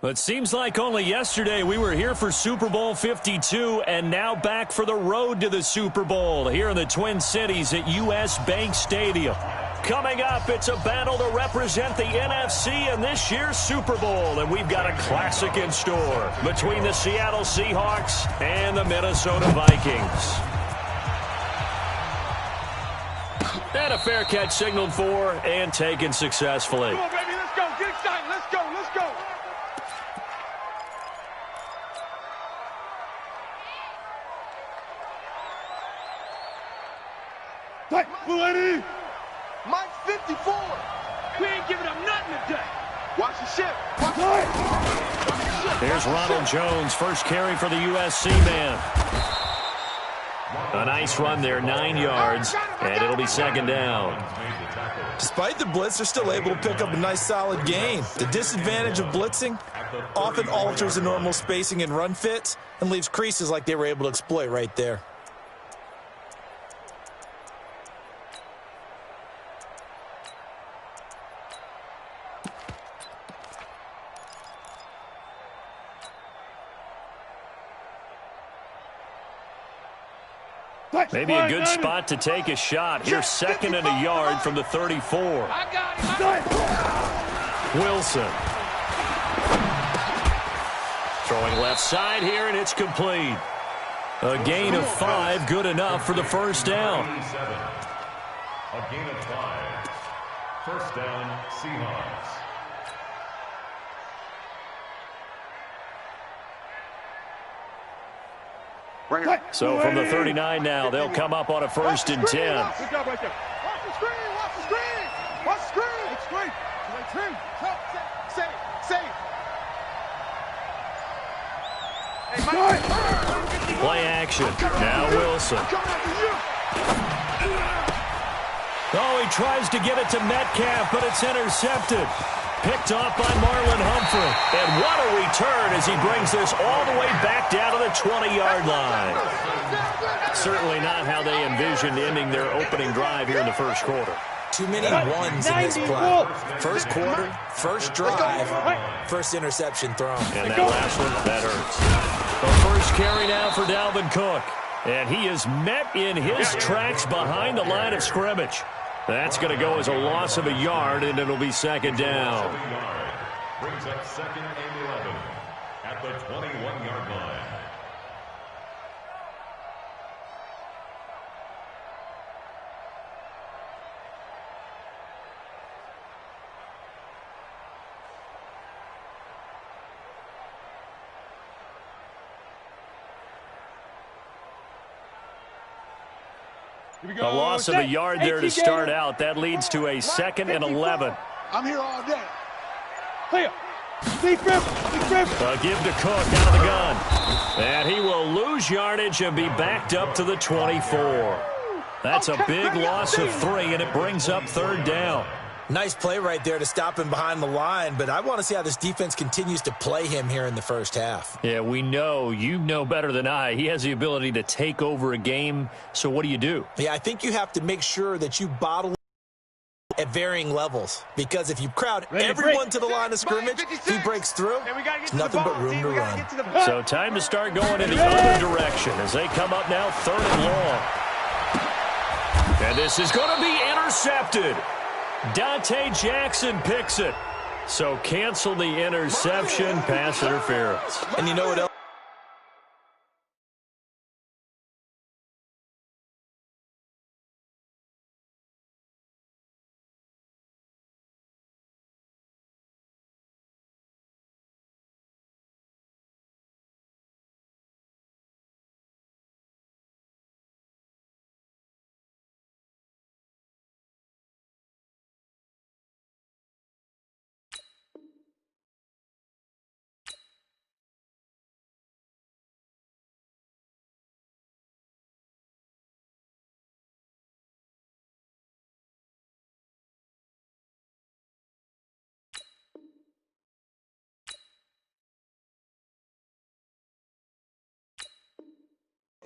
It seems like only yesterday we were here for Super Bowl 52 and now back for the road to the Super Bowl here in the Twin Cities at U.S. Bank Stadium. Coming up, it's a battle to represent the NFC in this year's Super Bowl, and we've got a classic in store between the Seattle Seahawks and the Minnesota Vikings. And a fair catch signaled for and taken successfully. Come on, baby, let's go. Get excited. Let's go. Let's go. Lady. Mike 54. We ain't giving up nothing today. Watch the ship. Watch the ship. There's Ronald Jones, first carry for the USC man. A nice run there, 9 yards, and it'll be second down. Despite the blitz, they're still able to pick up a nice solid gain. The disadvantage of blitzing often alters the normal spacing and run fits and leaves creases like they were able to exploit right there. Maybe a good spot to take a shot. Here's second and a yard from the 34. Wilson. Throwing left side here, and it's complete. A gain of 5, good enough for the first down. A gain of 5. First down, Seahawks. So from the 39 now, they'll come up on a first and 10. Watch the screen. Watch the screen. Watch the screen. Play action. Now Wilson. Oh, he tries to get it to Metcalf, but it's intercepted. Picked off by Marlon Humphrey. And what a return as he brings this all the way back down to the 20-yard line. Certainly not how they envisioned ending their opening drive here in the first quarter. Too many ones in this play. First quarter, first drive, first interception thrown. And that last one, that hurts. The first carry now for Dalvin Cook. And he is met in his tracks behind the line of scrimmage. That's going to go as a loss of a yard, and it'll be second down. Brings up second and 11 at the 21-yard line. A loss of a yard there to start out. That leads to a second and 11. I'm here all day. Here. Defense. A give to Cook out of the gun. And he will lose yardage and be backed up to the 24. That's a big loss of 3, and it brings up third down. Nice play right there to stop him behind the line, but I want to see how this defense continues to play him here in the first half. Yeah, we know. You know better than I. He has the ability to take over a game, so what do? Yeah, I think you have to make sure that you bottle at varying levels, because if you crowd everyone to the line of scrimmage, if he breaks through, it's nothing but room to run. So time to start going in the other direction as they come up now third and long. And this is going to be intercepted. Dante Jackson picks it. So cancel the interception, pass interference. And you know what else?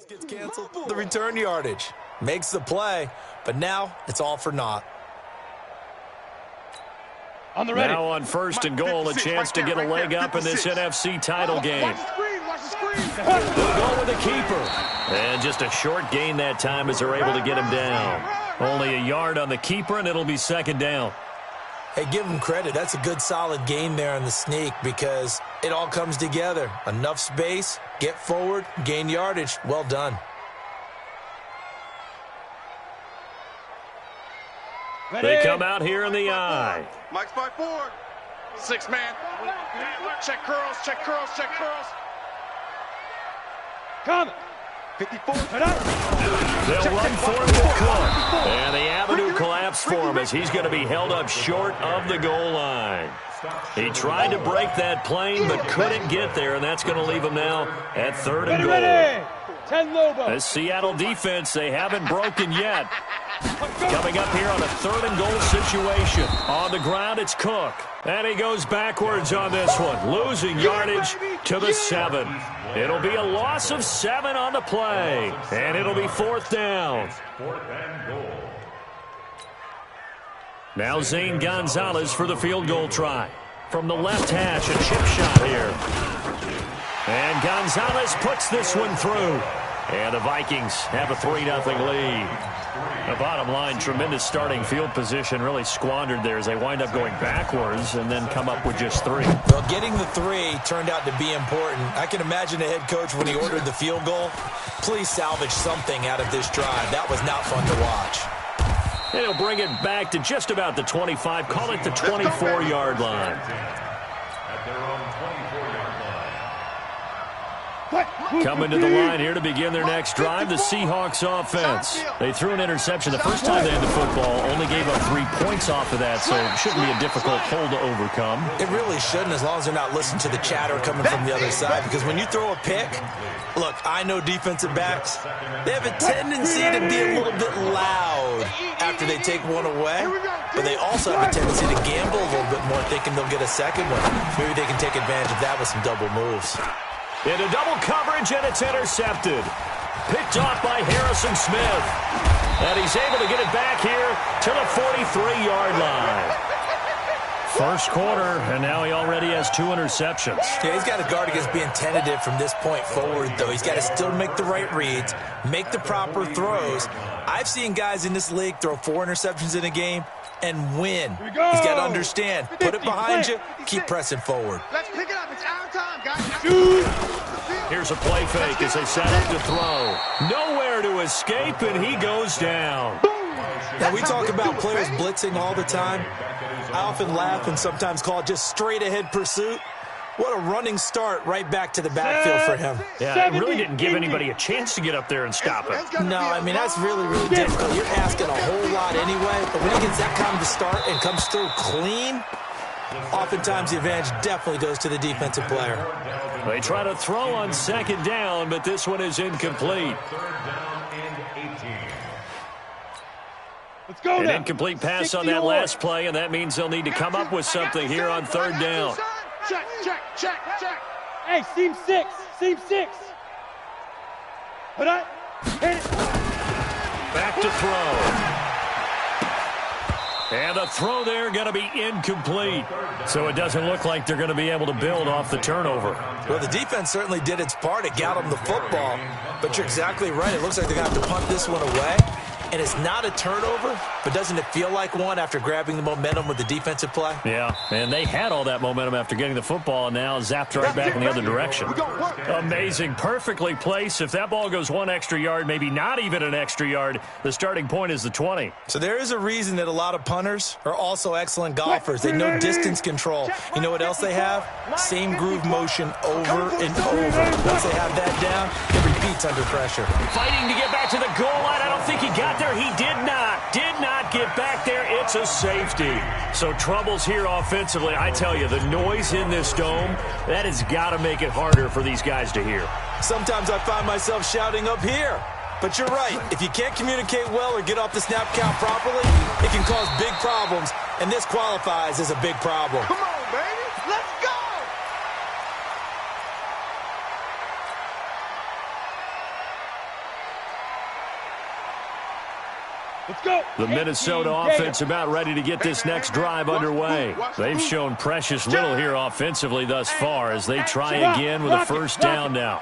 Gets canceled. The return yardage makes the play, but now it's all for naught. Now on first and goal, a chance to get a leg up in this NFC title game. They'll go with the keeper. And just a short gain that time as they're able to get him down. Only a yard on the keeper, and it'll be second down. Hey, give him credit. That's a good, solid gain there on the sneak because it all comes together. Enough space, get forward, gain yardage. Well done. They come out here in the I. Mike's by 4. 6-man. Check curls, check curls, check curls. Come. 54. They'll run for it with Cook. And the avenue collapsed for him as he's going to be held up short of the goal line. He tried to break that plane but couldn't get there, and that's going to leave him now at third and goal. This Seattle defense, they haven't broken yet. Coming up here on a third and goal situation. On the ground, it's Cook. And he goes backwards on this one, losing yardage to the 7. It'll be a loss of 7 on the play, and it'll be fourth down. Now Zane Gonzalez for the field goal try. From the left hash, a chip shot here. And Gonzalez puts this one through. And the Vikings have a 3-0 lead. The bottom line, tremendous starting field position, really squandered there as they wind up going backwards and then come up with just 3. Well, getting the 3 turned out to be important. I can imagine the head coach when he ordered the field goal. Please salvage something out of this drive. That was not fun to watch. And he'll bring it back to just about the 25, call it the 24-yard line. Coming to the line here to begin their next drive, the Seahawks offense. They threw an interception the first time they had the football, only gave up 3 points off of that, so it shouldn't be a difficult hole to overcome. It really shouldn't, as long as they're not listening to the chatter coming from the other side, because when you throw a pick, look, I know defensive backs, they have a tendency to be a little bit loud after they take one away, but they also have a tendency to gamble a little bit more, thinking they'll get a second one. Maybe they can take advantage of that with some double moves. Into double coverage, and it's intercepted. Picked off by Harrison Smith. And he's able to get it back here to the 43-yard line. First quarter, and now he already has 2 interceptions. Yeah, he's got to guard against being tentative from this point forward, though. He's got to still make the right reads, make the proper throws. I've seen guys in this league throw 4 interceptions in a game and win. He's got to understand. Put it behind you. Keep pressing forward. Let's pick it up. It's our time, guys. Here's a play fake as they set up to throw. Nowhere to escape, and he goes down. Now, we talk about players blitzing all the time. I often laugh and sometimes call it just straight-ahead pursuit. What a running start right back to the backfield for him. Yeah, it really didn't give anybody a chance to get up there and stop it. No, I mean, that's really, really difficult. You're asking a whole lot anyway, but when he gets that kind of a start and comes through clean, oftentimes the advantage definitely goes to the defensive player. They try to throw on second down, but this one is incomplete. Let's go An now. incomplete pass on that last play, and that means they'll need to come up with something here on third down. Check, check, check, check. Hey, seam 6. Seam 6. Put it. Hit it. Back to throw. And the throw there going to be incomplete. So it doesn't look like they're going to be able to build off the turnover. Well, the defense certainly did its part. It got them the football. But you're exactly right. It looks like they're going to have to punt this one away. And it's not a turnover, but doesn't it feel like one after grabbing the momentum with the defensive play? Yeah, and they had all that momentum after getting the football and now zapped right back in the other direction. Amazing, perfectly placed. If that ball goes 1 extra yard, maybe not even an extra yard, the starting point is the 20. So there is a reason that a lot of punters are also excellent golfers. They know distance control. You know what else they have? Same groove motion over and over. Once they have that down, it repeats under pressure. Fighting to get back to the goal line. I don't think he got there. He did not get back there. It's a safety. So troubles here offensively. I tell you, the noise in this dome, that has got to make it harder for these guys to hear. Sometimes I find myself shouting up here. But you're right. If you can't communicate well or get off the snap count properly, it can cause big problems. And this qualifies as a big problem. Come on, baby. Let's go. Let's go. The Minnesota offense about ready to get this next drive underway. They've shown precious little here offensively thus far as they try again with a first down now.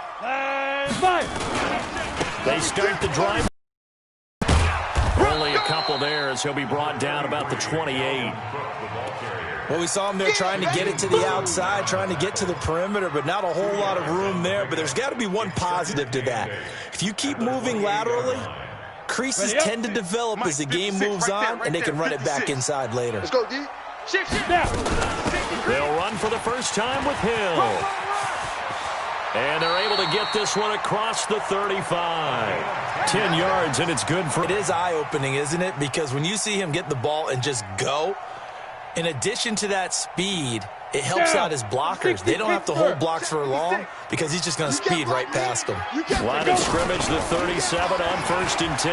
They start the drive. Only a couple there as he'll be brought down about the 28. Well, we saw him there trying to get it to the outside, trying to get to the perimeter, but not a whole lot of room there. But there's got to be one positive to that. If you keep moving laterally, creases tend to develop as the game moves on, and they can run it back inside later. Let's go, D. They'll run for the first time with Hill. And they're able to get this one across the 35. 10 yards, and it's good for... It is eye-opening, isn't it? Because when you see him get the ball and just go, in addition to that speed, it helps out his blockers. They don't have to hold blocks for long because he's just going to speed right past them. Line of scrimmage, the 37 on 1st and 10.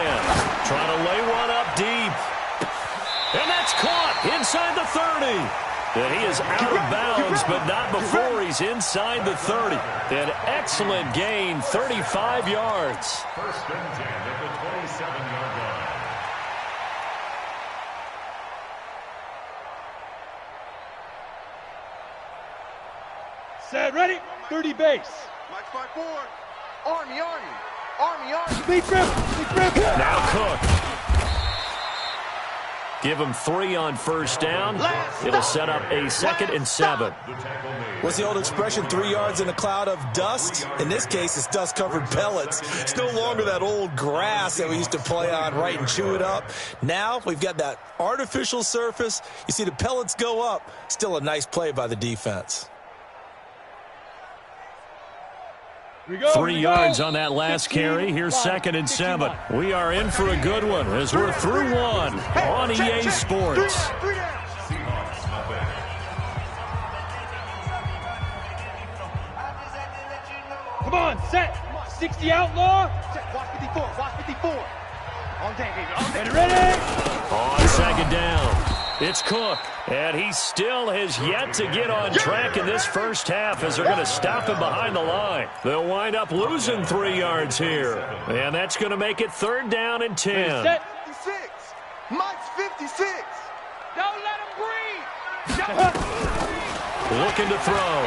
Trying to lay one up deep. And that's caught inside the 30. And he is out of bounds, but not before he's inside the 30. An excellent gain, 35 yards. 1st and 10 at the 27-yard line. Set, ready, 30 base. Mike 5-4. Army. Speed trip. Now Cook. Give him 3 on first down. It'll set up a 2nd and 7. What's the old expression, 3 yards in a cloud of dust? In this case, it's dust-covered pellets. It's no longer that old grass that we used to play on, right, and chew it up. Now we've got that artificial surface. You see the pellets go up. Still a nice play by the defense. 3 yards on that last carry. Here's 2nd and 7. We are in for a good one as we're through one on EA Sports. Come on, set. 60 outlaw. Watch 54. On deck, baby. Ready. On 2nd down. It's Cook, and he still has yet to get on track in this first half as they're going to stop him behind the line. They'll wind up losing 3 yards here, and that's going to make it 3rd down and 10. 56. Mike's 56. Don't let him breathe. Looking to throw.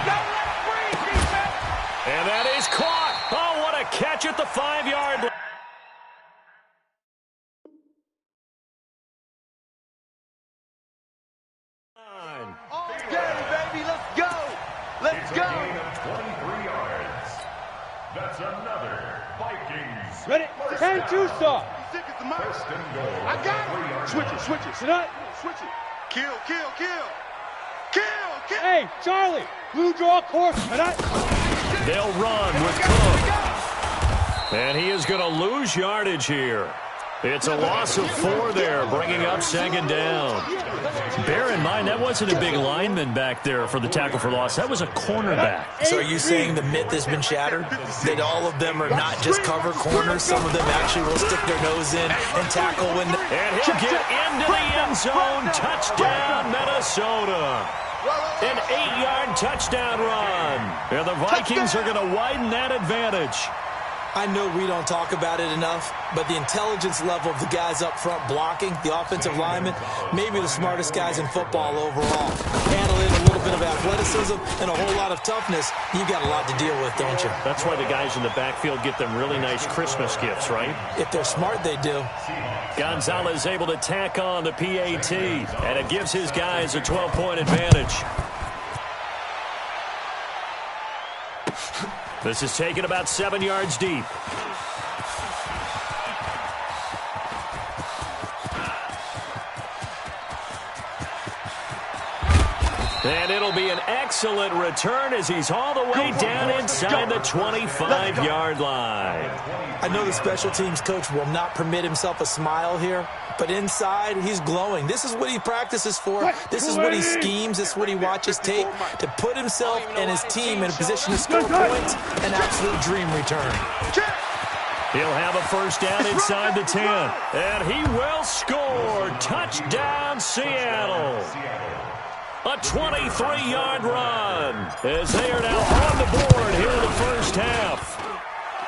Don't let him breathe, defense. And that is caught. Oh, what a catch at the 5-yard line. Let's go. It's a gain of 23 yards. That's another Vikings. Ready, 10-2 stop. 1st and goal. I got it. Switch it. Sit up. Switch it. Kill. Hey, Charlie, blue draw course. They'll run with Cook. And he is going to lose yardage here. It's a loss of 4 there, bringing up 2nd down. Bear in mind, that wasn't a big lineman back there for the tackle for loss. That was a cornerback. So are you saying the myth has been shattered? That all of them are not just cover corners? Some of them actually will stick their nose in and tackle when... And he'll get into the end zone. Touchdown, Minnesota. An 8-yard touchdown run. And the Vikings are going to widen that advantage. I know we don't talk about it enough, but the intelligence level of the guys up front blocking, the offensive linemen, maybe the smartest guys in football overall. Handle in a little bit of athleticism and a whole lot of toughness. You've got a lot to deal with, don't you? That's why the guys in the backfield get them really nice Christmas gifts, right? If they're smart, they do. Gonzalez able to tack on the PAT, and it gives his guys a 12-point advantage. This is taken about 7 yards deep. And it'll be an excellent return as he's all the way down inside the 25-yard line. I know the special teams coach will not permit himself a smile here, but inside he's glowing. This is what he practices for. This is what he schemes. This is what he watches tape to put himself and his team in a position to score points. An absolute dream return. He'll have a first down inside the 10. And he will score. Touchdown, Seattle. A 23-yard run as they are now on the board here in the first half.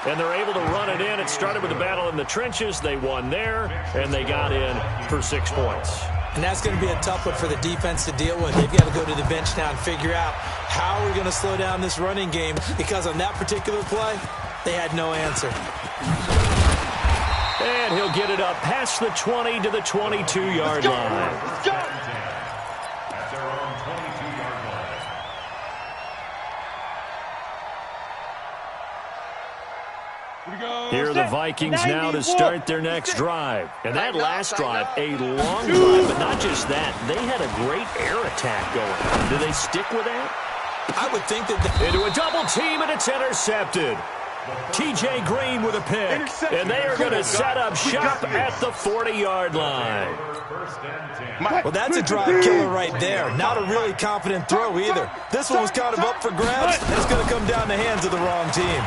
and they're able to run it in. It started with a battle in the trenches. They won there, and they got in for 6 points. And that's going to be a tough one for the defense to deal with. They've got to go to the bench now and figure out how we're going to slow down this running game, because on that particular play, they had no answer. And he'll get it up past the 20 to the 22-yard line. At their own 22-yard line. Here are the Vikings now to start their next drive. And that last drive, a long drive, but not just that. They had a great air attack going. Do they stick with that? I would think that Into a double team, and it's intercepted. T.J. Green with a pick, and they are going to set up shop at the 40-yard line. well, that's a drive killer right there. Not a really confident throw either. This one was kind of up for grabs, and it's going to come down the hands of the wrong team.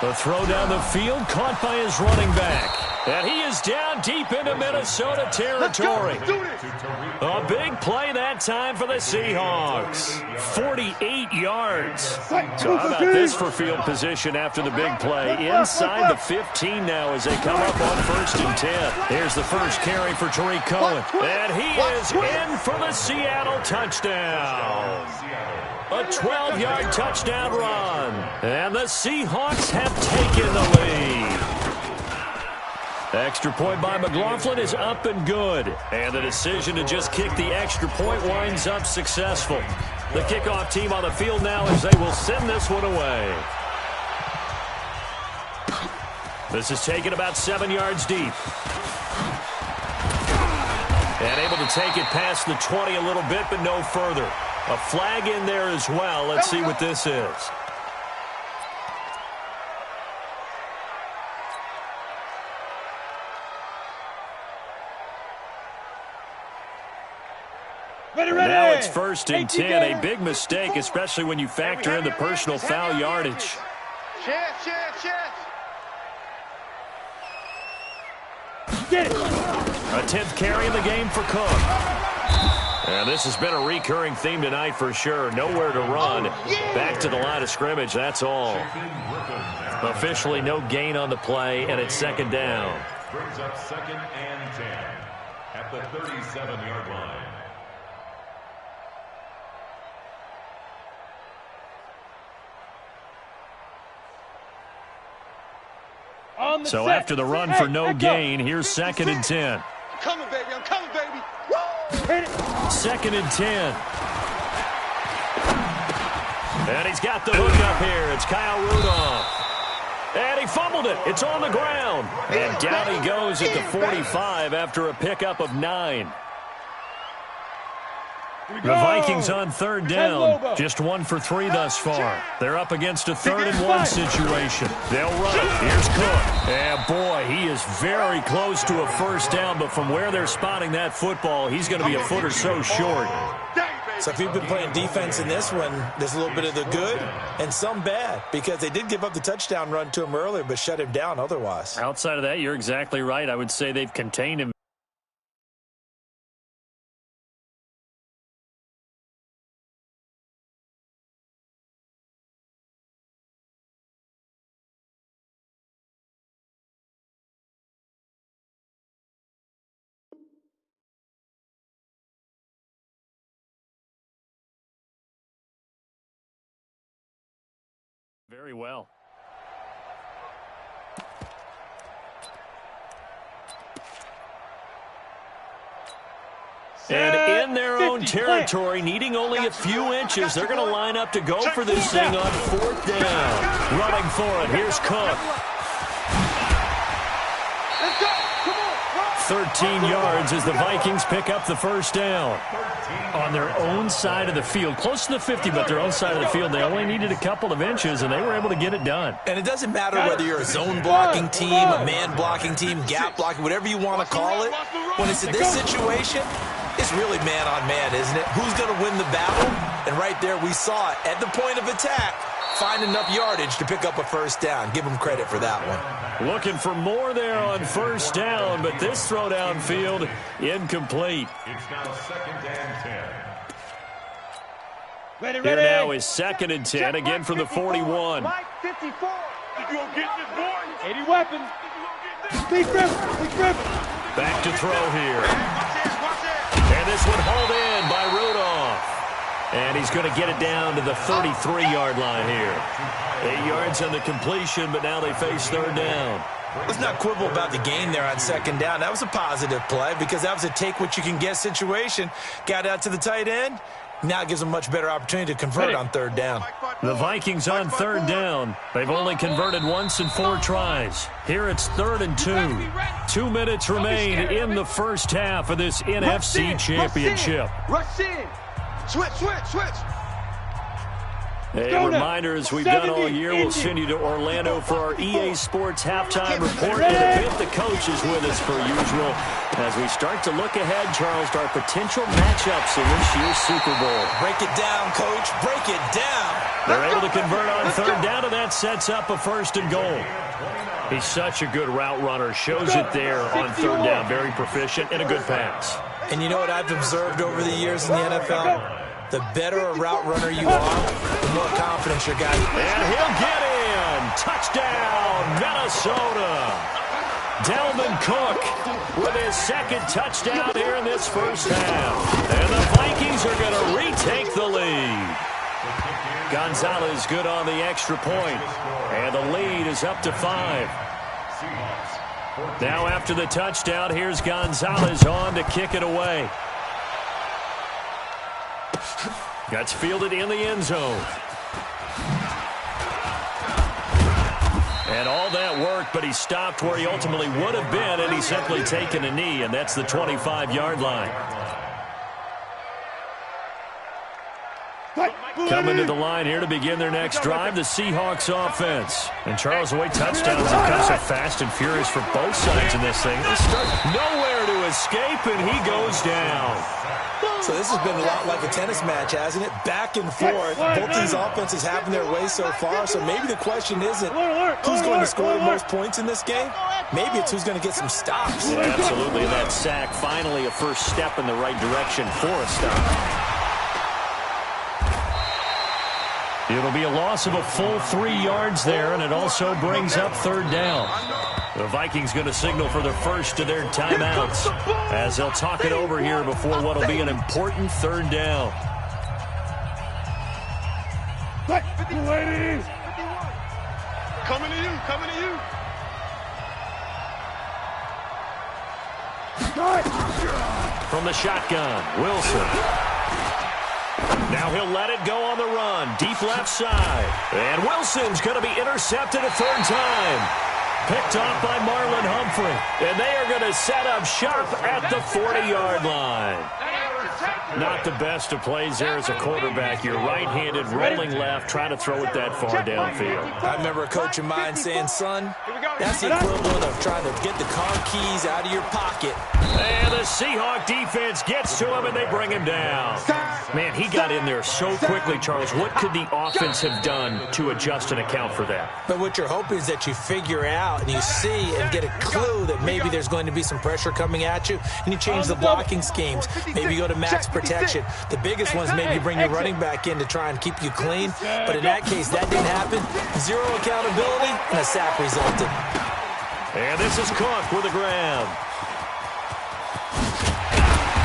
The throw down the field, caught by his running back. And he is down deep into Minnesota territory. A big play that time for the Seahawks. 48 yards. So how about this for field position after the big play? Inside the 15 now as they come up on 1st and 10. Here's the first carry for Tariq Cohen. And he is in for the Seattle touchdown. A 12-yard touchdown run. And the Seahawks have taken the lead. Extra point by McLaughlin is up and good. And the decision to just kick the extra point winds up successful. The kickoff team on the field now as they will send this one away. This is taken about 7 yards deep. And able to take it past the 20 a little bit, but no further. A flag in there as well. Let's see what this is. Now it's 1st and 10. A big mistake, especially when you factor in the personal foul yardage. Get it. A 10th carry in the game for Cook. And this has been a recurring theme tonight for sure. Nowhere to run. Back to the line of scrimmage, that's all. Officially no gain on the play, and it's 2nd down. Brings up 2nd and 10 at the 37-yard line. So after the run for no gain, here's 2nd and 10. I'm coming, baby. I'm coming, baby. Woo! 2nd and 10. And he's got the hook up here. It's Kyle Rudolph. And he fumbled it. It's on the ground. And down he goes at the 45 after a pickup of 9. The Vikings on 3rd down. Just 1 for 3 thus far. They're up against a 3rd and 1 situation. They'll run it. Here's Cook. And boy, he is very close to a 1st down, but from where they're spotting that football, he's going to be a foot or so short. So if you've been playing defense in this one, there's a little bit of the good and some bad, because they did give up the touchdown run to him earlier, but shut him down otherwise. Outside of that, you're exactly right. I would say they've contained him. Very well. And in their own territory, needing only a few inches, they're going to line up to go for this thing on 4th down. Running for it. Here's Cook. 13 yards as the Vikings pick up the 1st down. On their own side of the field. Close to the 50, but their own side of the field. They only needed a couple of inches, and they were able to get it done. And it doesn't matter whether you're a zone blocking team, a man blocking team, gap blocking, whatever you want to call it. When it's in this situation, it's really man on man, isn't it? Who's going to win the battle? And right there we saw it. At the point of attack, find enough yardage to pick up a 1st down. Give them credit for that one. Looking for more there on 1st down, but this throw downfield incomplete. It's now 2nd and 10. Here now is 2nd and 10, again from the 41. Mike 54. You gonna get this boy? 80 weapons. Big grip. Back to throw here. And this one hauled in by Rudolph. And he's going to get it down to the 33-yard line here. 8 yards on the completion, but now they face 3rd down. Let's not quibble about the gain there on 2nd down. That was a positive play because that was a take-what-you-can-get situation. Got out to the tight end. Now it gives them a much better opportunity to convert on 3rd down. The Vikings on 3rd down. They've only converted once in 4 tries. Here it's 3rd and 2. 2 minutes remain in the first half of this NFC Championship. Rush in. Switch. A reminder, as we've done all year, we'll send you to Orlando for our EA Sports halftime report. In a bit, the coach is with us per usual as we start to look ahead, Charles, to our potential matchups in this year's Super Bowl. Break it down, Coach. Break it down. They're able to convert on 3rd down, and that sets up a 1st and goal. He's such a good route runner. Shows it there on 3rd down. Very proficient and a good pass. And you know what I've observed over the years in the NFL? The better a route runner you are, the more confidence your guy. And he'll get in. Touchdown, Minnesota. Dalvin Cook with his 2nd touchdown here in this first half. And the Vikings are going to retake the lead. Gonzalez good on the extra point. And the lead is up to 5. Now after the touchdown, here's Gonzalez on to kick it away. Gets fielded in the end zone. And all that work, but he stopped where he ultimately would have been, and he's simply taken a knee, and that's the 25-yard line. Coming to the line here to begin their next drive, the Seahawks offense. And Charles, the way touchdowns have come so fast and furious for both sides in this thing. They start nowhere to escape, and he goes down. So this has been a lot like a tennis match, hasn't it? Back and forth. Both these offenses having their way so far. So maybe the question isn't who's going to score the most points in this game. Maybe it's who's going to get some stops. Yeah, absolutely. And that sack, finally a first step in the right direction for a stop. It'll be a loss of a full 3 yards there, and it also brings up 3rd down. The Vikings going to signal for the first of their timeouts as they'll talk it over here before what will be an important 3rd down. Ladies. Coming to you. From the shotgun, Wilson. Now he'll let it go on the run. Deep left side. And Wilson's going to be intercepted a 3rd time. Picked off by Marlon Humphrey. And they are going to set up shop at the 40-yard line. Not the best of plays there as a quarterback. You're right-handed, rolling left, trying to throw it that far downfield. I remember a coach of mine saying, son, that's the equivalent of trying to get the car keys out of your pocket. And the Seahawk defense gets to him, and they bring him down. Man, he got in there so quickly, Charles. What could the offense have done to adjust and account for that? But what you're hoping is that you figure out and you see and get a clue that maybe there's going to be some pressure coming at you, and you change the blocking schemes. Maybe you go to max protection. The biggest ones maybe bring your running back in to try and keep you clean. But in that case, that didn't happen. Zero accountability, and a sack resulted. And this is Cook with a grab.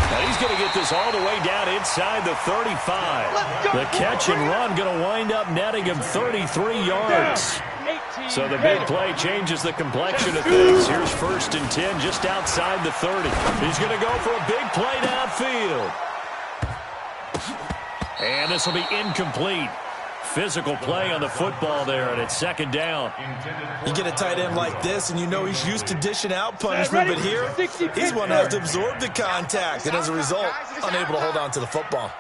Now he's going to get this all the way down inside the 35. The catch and run going to wind up netting him 33 yards. So the big play changes the complexion of things. Here's 1st and 10 just outside the 30. He's going to go for a big play downfield. And this will be incomplete. Physical play on the football there, and it's 2nd down. You get a tight end like this, and you know he's used to dishing out punishment, but here, he's one that has to absorb the contact, and as a result, unable to hold on to the football.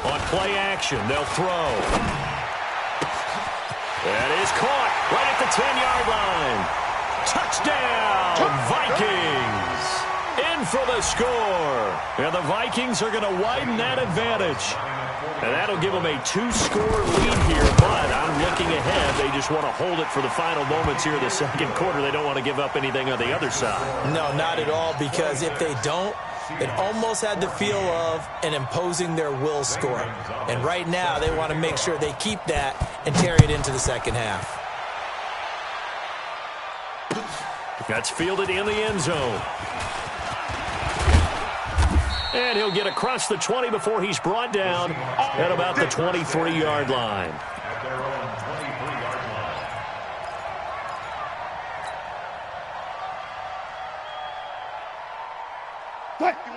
On play action, they'll throw. That is caught right at the 10-yard line. Touchdown, Vikings! In for the score. And the Vikings are going to widen that advantage. And that'll give them a 2-score lead here, but on looking ahead. They just want to hold it for the final moments here in the second quarter. They don't want to give up anything on the other side. No, not at all, because if they don't, it almost had the feel of an imposing their will score. And right now, they want to make sure they keep that and carry it into the second half. That's fielded in the end zone. And he'll get across the 20 before he's brought down at about the 23-yard line. At their own 23-yard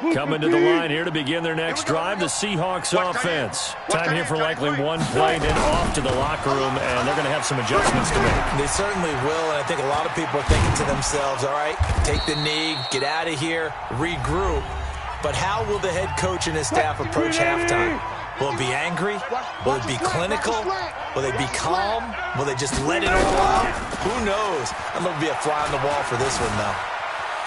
line. Coming to the line here to begin their next drive, the Seahawks offense. Time here for likely one play, then off to the locker room, and they're going to have some adjustments to make. They certainly will, and I think a lot of people are thinking to themselves, all right, take the knee, get out of here, regroup. But how will the head coach and his staff approach halftime? Will it be angry? Will it be clinical? Will they be calm? Will they just let it all out? Who knows? I'm going to be a fly on the wall for this one, though.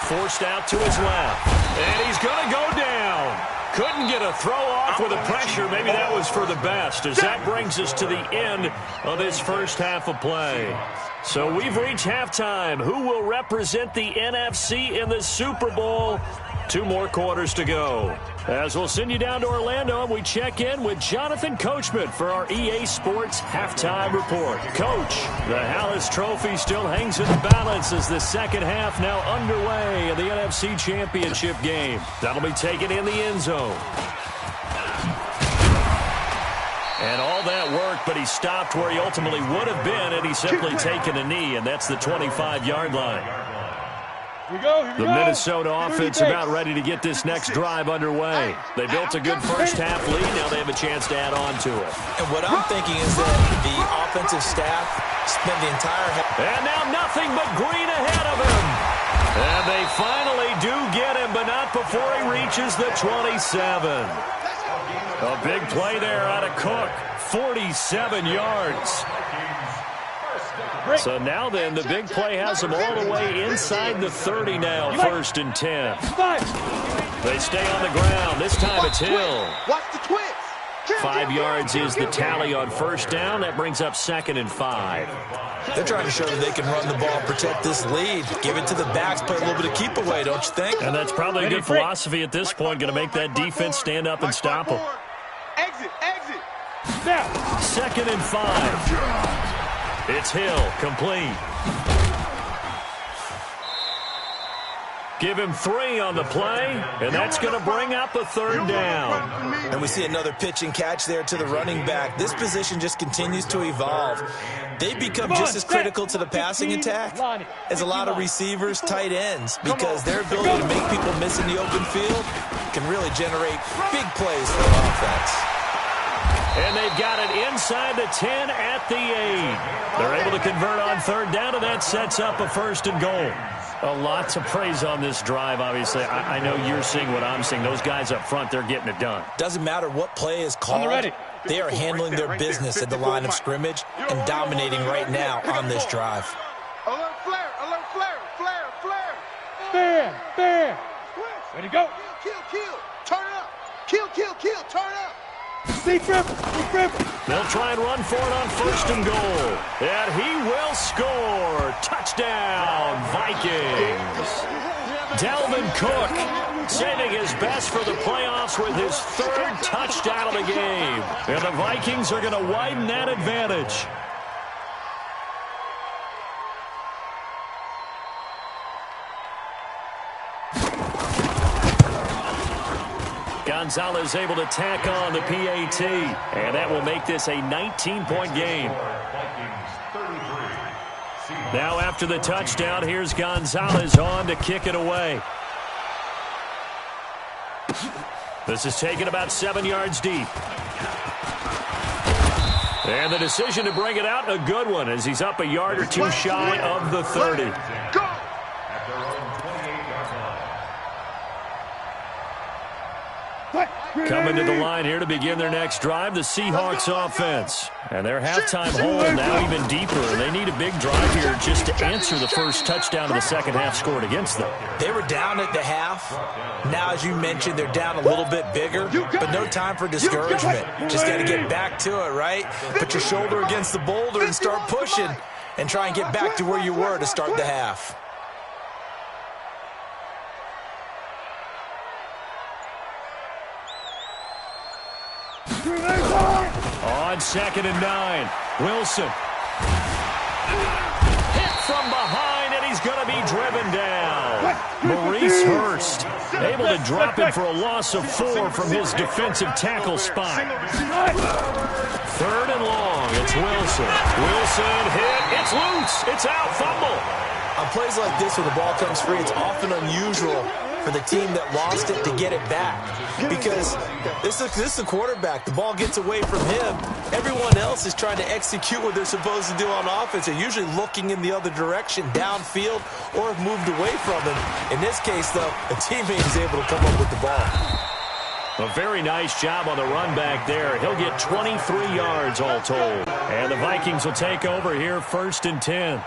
Forced out to his left. And he's going to go down. Couldn't get a throw off with the pressure. Maybe that was for the best, as that brings us to the end of this first half of play. So we've reached halftime. Who will represent the NFC in the Super Bowl? 2 more quarters to go. As we'll send you down to Orlando, and we check in with Jonathan Coachman for our EA Sports Halftime Report. Coach, the Hallis Trophy still hangs in the balance as the second half now underway in the NFC Championship game. That'll be taken in the end zone. And all that work, but he stopped where he ultimately would have been had he simply taken a knee, and that's the 25-yard line. The Minnesota offense about ready to get this next drive underway. They built a good first-half lead. Now they have a chance to add on to it. And what I'm thinking is that the offensive staff spent the entire half. And now nothing but green ahead of him. And they finally do get him, but not before he reaches the 27. A big play there out of Cook. 47 yards. So now then, the big play has them all the way inside the 30 now, 1st and 10. They stay on the ground. This time it's Hill. Watch the twins. 5 yards is the tally on first down. That brings up 2nd and 5. They're trying to show that they can run the ball, protect this lead, give it to the backs, play a little bit of keep away, don't you think? And that's probably a good philosophy at this point, going to make that defense stand up and stop them. Exit, exit. Now. 2nd and 5. It's Hill, complete. Give him 3 on the play, and that's going to bring up a 3rd down. And we see another pitch and catch there to the running back. This position just continues to evolve. They become just as critical to the passing attack as a lot of receivers, tight ends, because their ability to make people miss in the open field can really generate big plays for the offense. And they've got it inside the 10 at the 8. They're able to convert on 3rd down, and that sets up a 1st and goal. A lot to praise on this drive, obviously. I know you're seeing what I'm seeing. Those guys up front, they're getting it done. Doesn't matter what play is called. They are handling their business at the line of scrimmage and dominating right now on this drive. Alert flare, alert flare, flare, flare. Fair. Ready to go. Kill, turn it up. Kill, turn it up. Steve Trevor. They'll try and run for it on 1st and goal. And he will score. Touchdown, Vikings. Dalvin Cook saving his best for the playoffs with his 3rd touchdown of the game. And the Vikings are going to widen that advantage. Gonzalez able to tack on the PAT, and that will make this a 19-point game. Now after the touchdown, here's Gonzalez on to kick it away. This is taken about 7 yards deep. And the decision to bring it out, a good one, as he's up a yard or 2 shy of the 30. Go! Coming Coming to the line here to begin their next drive, the Seahawks offense. And their halftime hole now even deeper. They need a big drive here just to answer the first touchdown of the second half scored against them. They were down at the half. Now, as you mentioned, they're down a little bit bigger, but no time for discouragement. Just got to get back to it, right? Put your shoulder against the boulder and start pushing and try and get back to where you were to start the half. On 2nd and 9, Wilson. Hit from behind, and he's going to be driven down. Maurice Hurst able to drop him for a loss of 4 from his defensive tackle spot. 3rd and long, it's Wilson. Wilson hit, it's loose, it's out, fumble. On plays like this, when the ball comes free, it's often unusual for the team that lost it to get it back. Because this is the quarterback. The ball gets away from him. Everyone else is trying to execute what they're supposed to do on offense. They're usually looking in the other direction, downfield, or have moved away from him. In this case, though, a teammate is able to come up with the ball. A very nice job on the run back there. He'll get 23 yards all told. And the Vikings will take over here 1st and 10.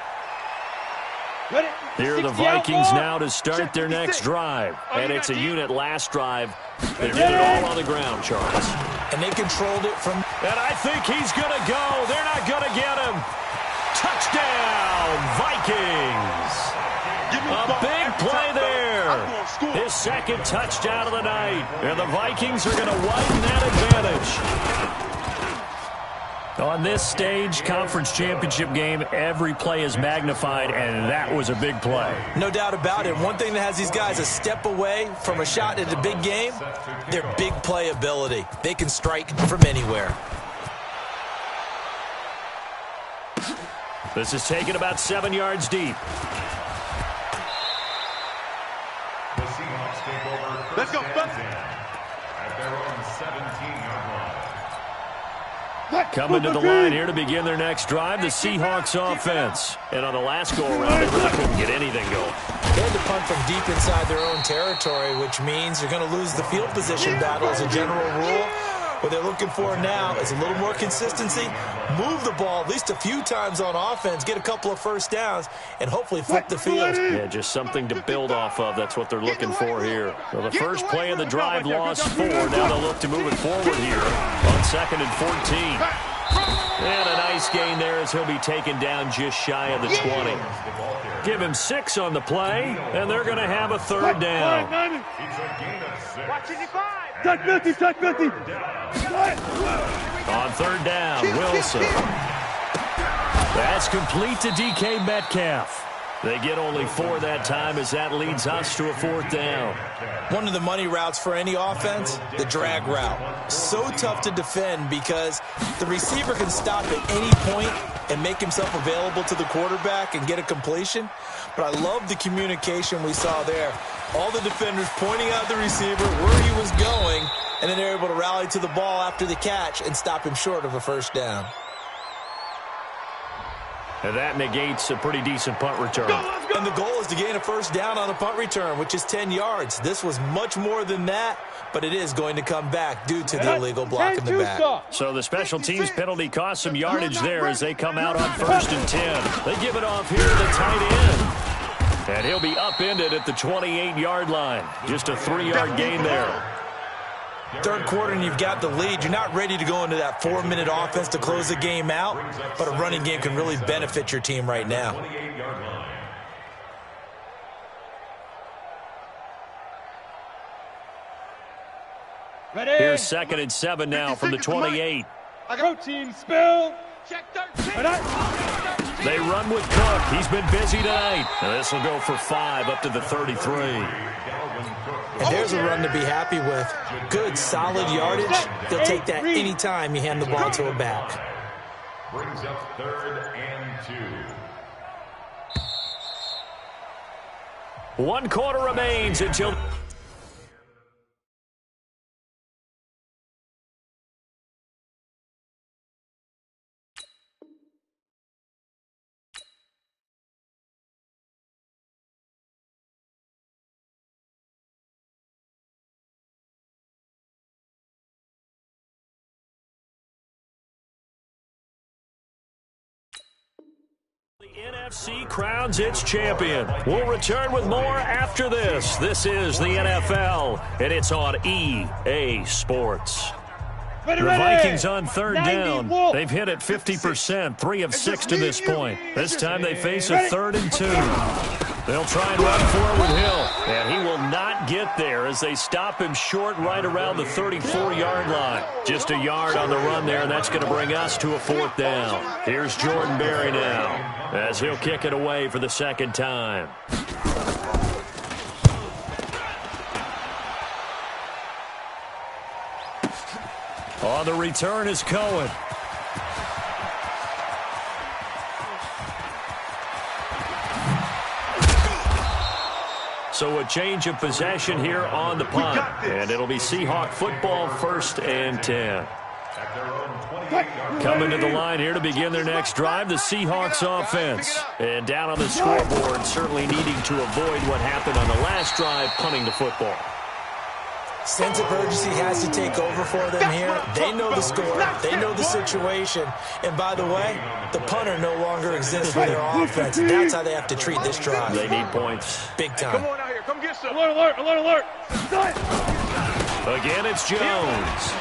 Here are the Vikings now to start their next drive. And it's a unit last drive. They did it all on the ground, Charles. And they controlled it from... And I think he's going to go. They're not going to get him. Touchdown, Vikings. A big play there. His second touchdown of the night. And the Vikings are going to widen that advantage. On this stage, conference championship game, every play is magnified, and that was a big play. No doubt about it. One thing that has these guys a step away from a shot at a big game, their big play ability. They can strike from anywhere. This is taken about 7 yards deep. The Seahawks take over. Let's go. At their own 17-yard line. Coming to the line here to begin their next drive, the Seahawks offense. And on the last go-around, they really couldn't get anything going. They had to punt from deep inside their own territory, which means you're going to lose the field position battle as a general rule. What they're looking for now is a little more consistency, move the ball at least a few times on offense, get a couple of first downs, and hopefully flip the field. Yeah, just something to build off of. That's what they're looking for here. So the first play of the drive lost 4. Now they'll look to move it forward here on 2nd and 14. And a nice gain there as he'll be taken down just shy of the 20. Give him 6 on the play, and they're going to have a 3rd down. Watch it, 5. Touch 50, touch 50. On 3rd down, Wilson. That's complete to DK Metcalf. They get only 4 that time as that leads us to a 4th down. One of the money routes for any offense, the drag route. So tough to defend because the receiver can stop at any point and make himself available to the quarterback and get a completion. But I love the communication we saw there. All the defenders pointing out the receiver, where he was going, and then they're able to rally to the ball after the catch and stop him short of a 1st down. And that negates a pretty decent punt return. And the goal is to gain a 1st down on a punt return, which is 10 yards. This was much more than that, but it is going to come back due to the illegal block in the back. So the special teams penalty cost some yardage there as they come out on 1st and 10. They give it off here to the tight end. And he'll be upended at the 28-yard line. Just a 3-yard gain there. 3rd quarter and you've got the lead. You're not ready to go into that 4-minute offense to close the game out, but a running game can really benefit your team right now. Ready? Here's 2nd and 7 now from the 28. Protein spill. Check 13. They run with Cook. He's been busy tonight. And this will go for 5 up to the 33. And there's a run to be happy with. Good, solid yardage. They'll take that anytime you hand the ball to a back. Brings up 3rd and 2. 1 quarter remains until... NFC crowns its champion. We'll return with more after this. This is the NFL, and it's on EA Sports. The Vikings on third down. They've hit it 50%, 3 of 6 to this point. This time they face a 3rd and 2. They'll try and run for it with Hill, and he will not get there as they stop him short right around the 34-yard line. Just a yard on the run there, and that's going to bring us to a 4th down. Here's Jordan Berry now as he'll kick it away for the 2nd time. On the return is Cohen. So a change of possession here on the punt. And it'll be Seahawk football, 1st and 10. Coming to the line here to begin their next drive, the Seahawks offense. And down on the scoreboard, certainly needing to avoid what happened on the last drive, punting the football. Sense of urgency has to take over for them here. They know the score. They know the situation. And by the way, the punter no longer exists for their offense. And that's how they have to treat this drive. They need points. Big time. Come on out here. Come get some. Alert, alert, alert, alert. Again, it's Jones.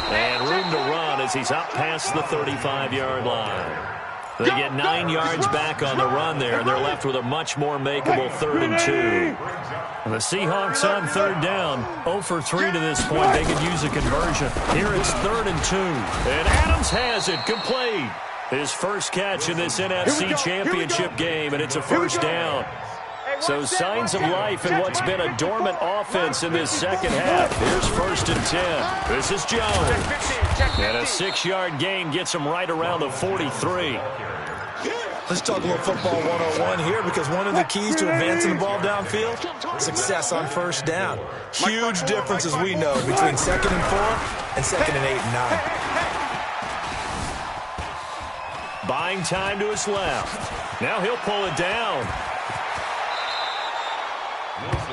And room to run as he's up past the 35-yard line. They get 9 yards back on the run there, and they're left with a much more makeable 3rd and 2. The Seahawks on 3rd down, 0 for 3 to this point. They could use a conversion. Here it's 3rd and 2. And Adams has it complete. His first catch in this NFC Championship game, and it's a 1st down. So signs of life in what's been a dormant offense in this 2nd half. Here's 1st and 10. This is Jones. And a 6-yard gain gets him right around the 43. Let's talk a little football 101 here, because one of the keys to advancing the ball downfield, success on 1st down. Huge difference, as we know, between 2nd and 4 and 2nd and 8 and 9. Buying time to his left. Now he'll pull it down.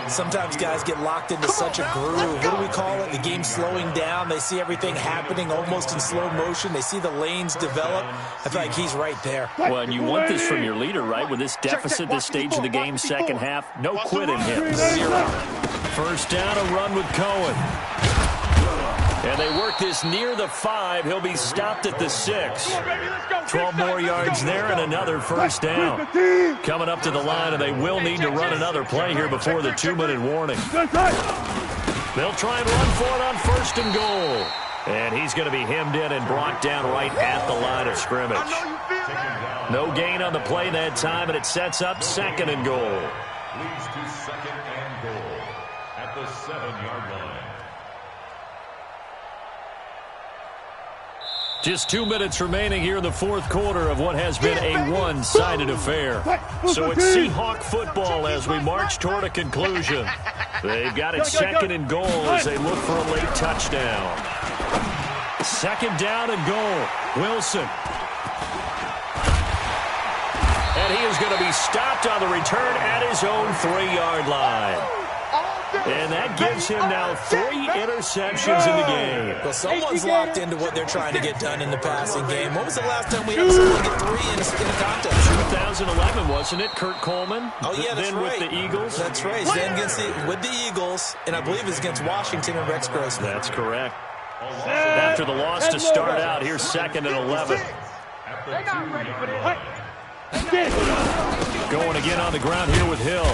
Sometimes guys get locked into such a groove. What do we call it? The game's slowing down. They see everything happening almost in slow motion. They see the lanes develop. I feel like he's right there. Well, and you want this from your leader, right? With this deficit, this stage of the game, 2nd half, no quit in him. 0. 1st down, a run with Cohen. And they work this near the 5. He'll be stopped at the 6. 12 more yards there and another 1st down. Coming up to the line, and they will need to run another play here before the 2-minute warning. They'll try and run for it on 1st and goal. And he's going to be hemmed in and brought down right at the line of scrimmage. No gain on the play that time, and it sets up 2nd and goal. Leads to 2nd and goal at the 7-yard line. Just 2 minutes remaining here in the 4th quarter of what has been a one-sided affair. So it's Seahawk football as we march toward a conclusion. They've got it 2nd and goal as they look for a late touchdown. 2nd down and goal. Wilson. And he is going to be stopped on the return at his own 3-yard line. And that gives him now 3 interceptions in the game. Well, someone's locked into what they're trying to get done in the passing game. When was the last time we had someone get 3 in a contest? 2011, wasn't it? Kurt Coleman? Oh, yeah, that's then right. With the Eagles? That's right. Then with the Eagles, and I believe it's against Washington and Rex Grossman. That's correct. After the loss to start out, here's 2nd and 11. They're not ready for this. Going again on the ground here with Hill.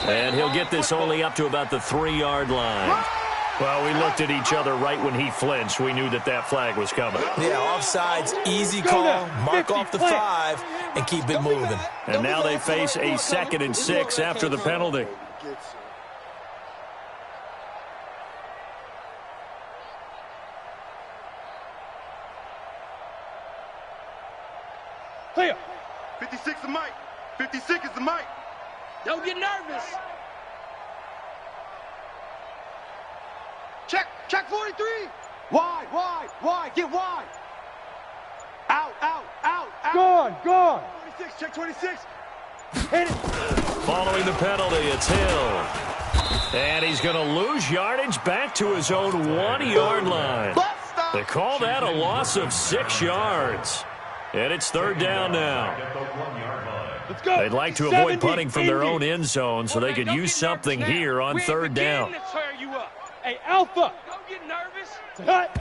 And he'll get this only up to about the 3-yard line. Well, we looked at each other right when he flinched. We knew that that flag was coming. Yeah, offsides, easy call, mark off the 5, and keep it moving. And now they face a 2nd and 6 after the penalty. Clear. 56 is Mike. 56 is the Mike. Don't get nervous. Check 43. Wide, get wide. Out. Gone. 26, check 26. Hit it. Following the penalty, it's Hill. And he's going to lose yardage back to his own 1-yard line. They call that a loss of 6 yards. And it's third down now. Let's go. They'd like to avoid punting from their own end zone, so they could use something here on third down. Hey, Alpha. Don't get nervous. Cut.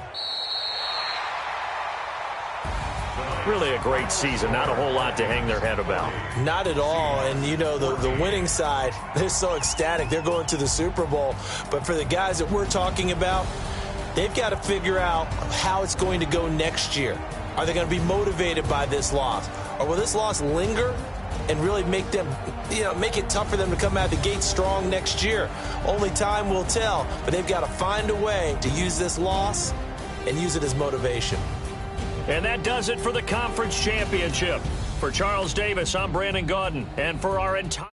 Really a great season. Not a whole lot to hang their head about. Not at all. And, you know, the winning side, they're so ecstatic. They're going to the Super Bowl. But for the guys that we're talking about, they've got to figure out how it's going to go next year. Are they going to be motivated by this loss? Or will this loss linger and really make them, make it tough for them to come out of the gate strong next year? Only time will tell. But they've got to find a way to use this loss and use it as motivation. And that does it for the conference championship. For Charles Davis, I'm Brandon Gaudin. And for our entire